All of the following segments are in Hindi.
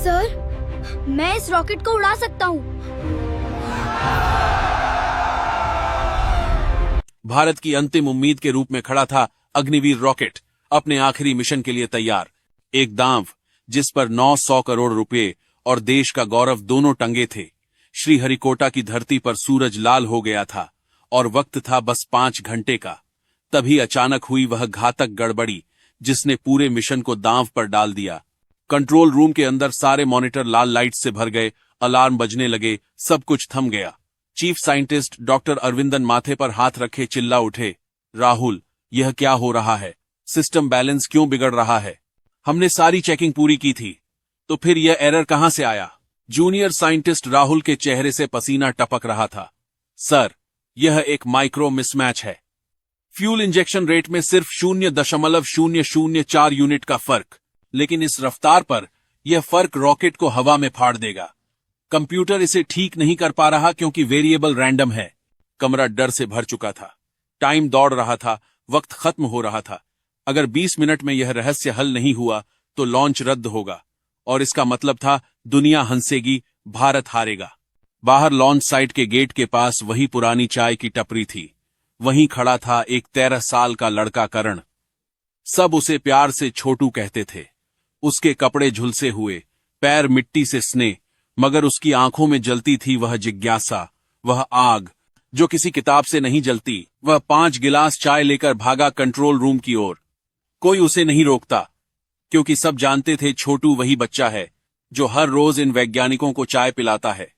सर, मैं इस रॉकेट को उड़ा सकता हूँ। भारत की अंतिम उम्मीद के रूप में खड़ा था अग्निवीर रॉकेट, अपने आखिरी मिशन के लिए तैयार। एक दांव जिस पर 900 करोड़ रुपए और देश का गौरव दोनों टंगे थे। श्रीहरिकोटा की धरती पर सूरज लाल हो गया था और वक्त था बस 5 घंटे का। तभी अचानक हुई वह घातक गड़बड़ी जिसने पूरे मिशन को दांव पर डाल दिया। कंट्रोल रूम के अंदर सारे मॉनिटर लाल लाइट से भर गए, अलार्म बजने लगे, सब कुछ थम गया। चीफ साइंटिस्ट डॉक्टर अरविंदन माथे पर हाथ रखे चिल्ला उठे, राहुल, यह क्या हो रहा है? सिस्टम बैलेंस क्यों बिगड़ रहा है? हमने सारी चेकिंग पूरी की थी, तो फिर यह एरर कहां से आया? जूनियर साइंटिस्ट राहुल के चेहरे से पसीना टपक रहा था। सर, यह एक माइक्रो मिसमैच है। फ्यूल इंजेक्शन रेट में सिर्फ 0.004 यूनिट का फर्क, लेकिन इस रफ्तार पर यह फर्क रॉकेट को हवा में फाड़ देगा। कंप्यूटर इसे ठीक नहीं कर पा रहा क्योंकि वेरिएबल रैंडम है। कमरा डर से भर चुका था। टाइम दौड़ रहा था, वक्त खत्म हो रहा था। अगर 20 मिनट में यह रहस्य हल नहीं हुआ तो लॉन्च रद्द होगा, और इसका मतलब था दुनिया हंसेगी, भारत हारेगा। बाहर लॉन्च साइट के गेट के पास वही पुरानी चाय की टपरी थी। वहीं खड़ा था एक 13 साल का लड़का करण। सब उसे प्यार से छोटू कहते थे। उसके कपड़े झुलसे हुए, पैर मिट्टी से सने, मगर उसकी आंखों में जलती थी वह जिज्ञासा, वह आग जो किसी किताब से नहीं जलती। वह 5 गिलास चाय लेकर भागा कंट्रोल रूम की ओर। कोई उसे नहीं रोकता, क्योंकि सब जानते थे छोटू वही बच्चा है जो हर रोज इन वैज्ञानिकों को चाय पिलाता है।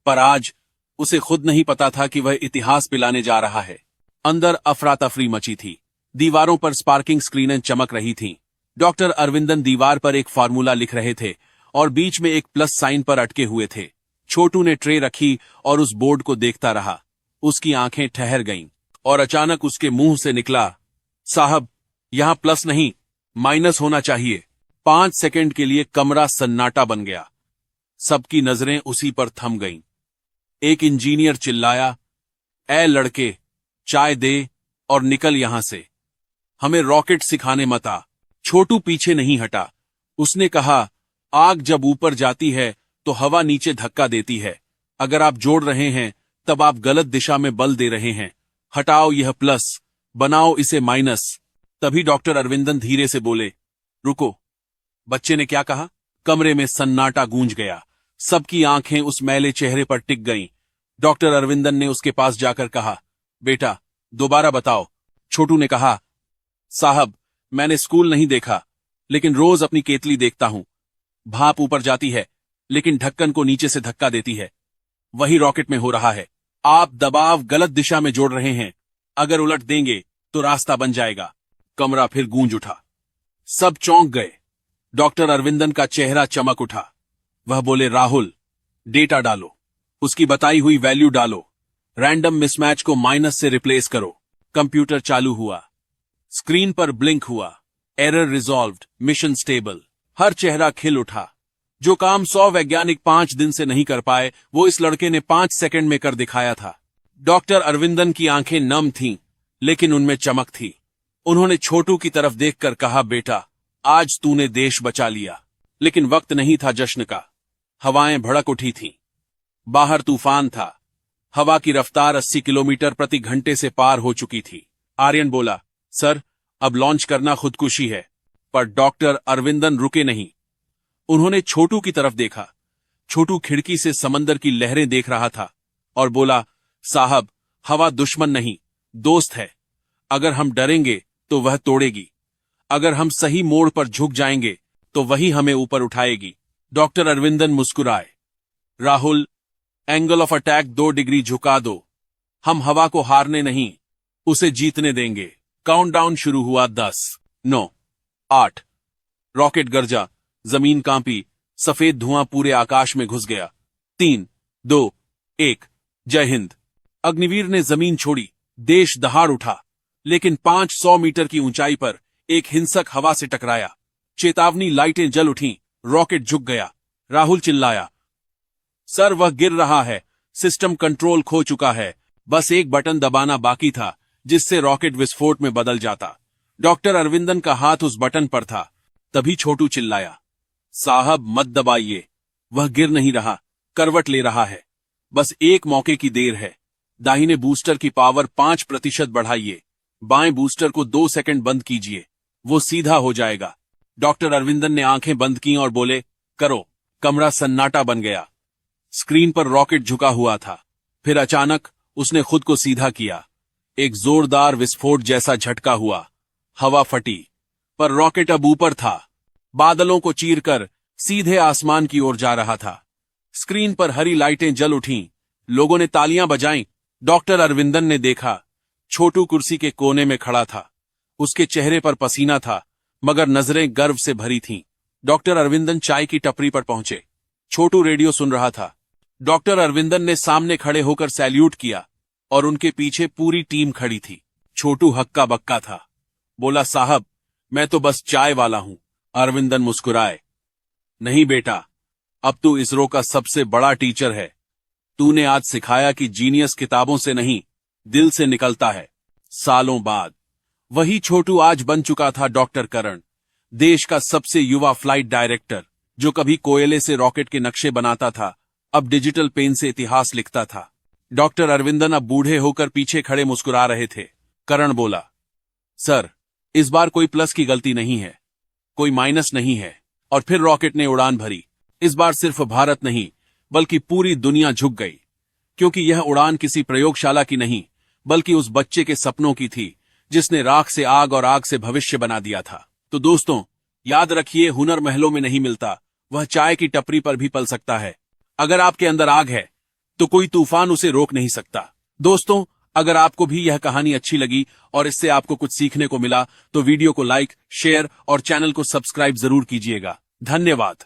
पर आज उसे खुद नहीं पता था कि वह इतिहास पिलाने जा रहा है। अंदर अफरा तफरी मची थी। दीवारों पर स्पार्किंग स्क्रीनें चमक रही थीं। डॉक्टर अरविंदन दीवार पर एक फार्मूला लिख रहे थे और बीच में एक प्लस साइन पर अटके हुए थे। छोटू ने ट्रे रखी और उस बोर्ड को देखता रहा। उसकी आंखें ठहर गईं और अचानक उसके मुंह से निकला, साहब, यहां प्लस नहीं, माइनस होना चाहिए। 5 सेकंड के लिए कमरा सन्नाटा बन गया। सबकी नजरें उसी पर थम गईं। एक इंजीनियर चिल्लाया, ए लड़के, चाय दे और निकल यहां से। हमें रॉकेट सिखाने मत आ। छोटू पीछे नहीं हटा। उसने कहा, आग जब ऊपर जाती है तो हवा नीचे धक्का देती है। अगर आप जोड़ रहे हैं तब आप गलत दिशा में बल दे रहे हैं। हटाओ यह प्लस, बनाओ इसे माइनस। तभी डॉक्टर अरविंदन धीरे से बोले, रुको। बच्चे ने क्या कहा? कमरे में सन्नाटा गूंज गया। सबकी आंखें उस मैले चेहरे पर टिक गईं। डॉक्टर अरविंदन ने उसके पास जाकर कहा, बेटा, दोबारा बताओ। छोटू ने कहा, साहब, मैंने स्कूल नहीं देखा, लेकिन रोज अपनी केतली देखता हूं। भाप ऊपर जाती है, लेकिन ढक्कन को नीचे से धक्का देती है। वही रॉकेट में हो रहा है। आप दबाव गलत दिशा में जोड़ रहे हैं। अगर उलट देंगे तो रास्ता बन जाएगा। कमरा फिर गूंज उठा। सब चौंक गए। डॉक्टर अरविंदन का चेहरा चमक उठा। वह बोले, राहुल, डेटा डालो, उसकी बताई हुई वैल्यू डालो, रैंडम मिसमैच को माइनस से रिप्लेस करो। कंप्यूटर चालू हुआ। स्क्रीन पर ब्लिंक हुआ, एरर रिजॉल्व्ड, मिशन स्टेबल। हर चेहरा खिल उठा। जो काम 100 वैज्ञानिक 5 दिन से नहीं कर पाए, वो इस लड़के ने 5 सेकंड में कर दिखाया था। डॉक्टर अरविंदन की आंखें नम थीं, लेकिन उनमें चमक थी। उन्होंने छोटू की तरफ देखकर कहा, बेटा, आज तूने देश बचा लिया। लेकिन वक्त नहीं था जश्न का। हवाएं भड़क उठी थीं। बाहर तूफान था। हवा की रफ्तार 80 किलोमीटर प्रति घंटे से पार हो चुकी थी। आर्यन बोला, सर, अब लॉन्च करना खुदकुशी है। पर डॉक्टर अरविंदन रुके नहीं। उन्होंने छोटू की तरफ देखा। छोटू खिड़की से समंदर की लहरें देख रहा था और बोला, साहब, हवा दुश्मन नहीं, दोस्त है। अगर हम डरेंगे तो वह तोड़ेगी। अगर हम सही मोड़ पर झुक जाएंगे तो वही हमें ऊपर उठाएगी। डॉक्टर अरविंदन मुस्कुराए। Rahul, angle of attack 2 degree झुका दो। हम हवा को हारने नहीं, उसे जीतने देंगे। काउंटडाउन शुरू हुआ। 10, 9, 8। रॉकेट गरजा, जमीन कांपी, सफेद धुआं पूरे आकाश में घुस गया। 3, 2, 1। जय हिंद। अग्निवीर ने जमीन छोड़ी। देश दहाड़ उठा। लेकिन 500 मीटर की ऊंचाई पर एक हिंसक हवा से टकराया। चेतावनी लाइटें जल उठीं। रॉकेट झुक गया। राहुल चिल्लाया, सर, वह गिर रहा है। सिस्टम कंट्रोल खो चुका है। बस एक बटन दबाना बाकी था जिससे रॉकेट विस्फोट में बदल जाता। डॉक्टर अरविंदन का हाथ उस बटन पर था। तभी छोटू चिल्लाया, साहब मत दबाइए, वह गिर नहीं रहा, करवट ले रहा है। बस एक मौके की देर है। दाहिने बूस्टर की पावर 5% बढ़ाइए, बाएं बूस्टर को 2 सेकंड बंद कीजिए, वो सीधा हो जाएगा। डॉक्टर अरविंदन ने आंखें बंद की और बोले, करो। कमरा सन्नाटा बन गया। स्क्रीन पर रॉकेट झुका हुआ था। फिर अचानक उसने खुद को सीधा किया। एक जोरदार विस्फोट जैसा झटका हुआ, हवा फटी, पर रॉकेट अब ऊपर था, बादलों को चीरकर सीधे आसमान की ओर जा रहा था। स्क्रीन पर हरी लाइटें जल उठीं, लोगों ने तालियां बजाईं। डॉक्टर अरविंदन ने देखा, छोटू कुर्सी के कोने में खड़ा था। उसके चेहरे पर पसीना था, मगर नजरें गर्व से भरी थीं। डॉक्टर अरविंदन चाय की टपरी पर पहुंचे। छोटू रेडियो सुन रहा था। डॉक्टर अरविंदन ने सामने खड़े होकर सैल्यूट किया और उनके पीछे पूरी टीम खड़ी थी। छोटू हक्का बक्का था, बोला, साहब मैं तो बस चाय वाला हूं। अरविंदन मुस्कुराए, नहीं बेटा, अब तू इसरो का सबसे बड़ा टीचर है। तूने आज सिखाया कि जीनियस किताबों से नहीं, दिल से निकलता है। सालों बाद वही छोटू आज बन चुका था डॉक्टर करण, देश का सबसे युवा फ्लाइट डायरेक्टर, जो कभी कोयले से रॉकेट के नक्शे बनाता था, अब डिजिटल पेन से इतिहास लिखता था। डॉक्टर अरविंदन अब बूढ़े होकर पीछे खड़े मुस्कुरा रहे थे। करण बोला, सर इस बार कोई प्लस की गलती नहीं है, कोई माइनस नहीं है। और फिर रॉकेट ने उड़ान भरी। इस बार सिर्फ भारत नहीं, बल्कि पूरी दुनिया झुक गई, क्योंकि यह उड़ान किसी प्रयोगशाला की नहीं, बल्कि उस बच्चे के सपनों की थी जिसने राख से आग और आग से भविष्य बना दिया था। तो दोस्तों याद रखिए, हुनर महलों में नहीं मिलता, वह चाय की टपरी पर भी पल सकता है। अगर आपके अंदर आग है तो कोई तूफान उसे रोक नहीं सकता। दोस्तों, अगर आपको भी यह कहानी अच्छी लगी और इससे आपको कुछ सीखने को मिला तो वीडियो को लाइक, शेयर और चैनल को सब्सक्राइब जरूर कीजिएगा। धन्यवाद।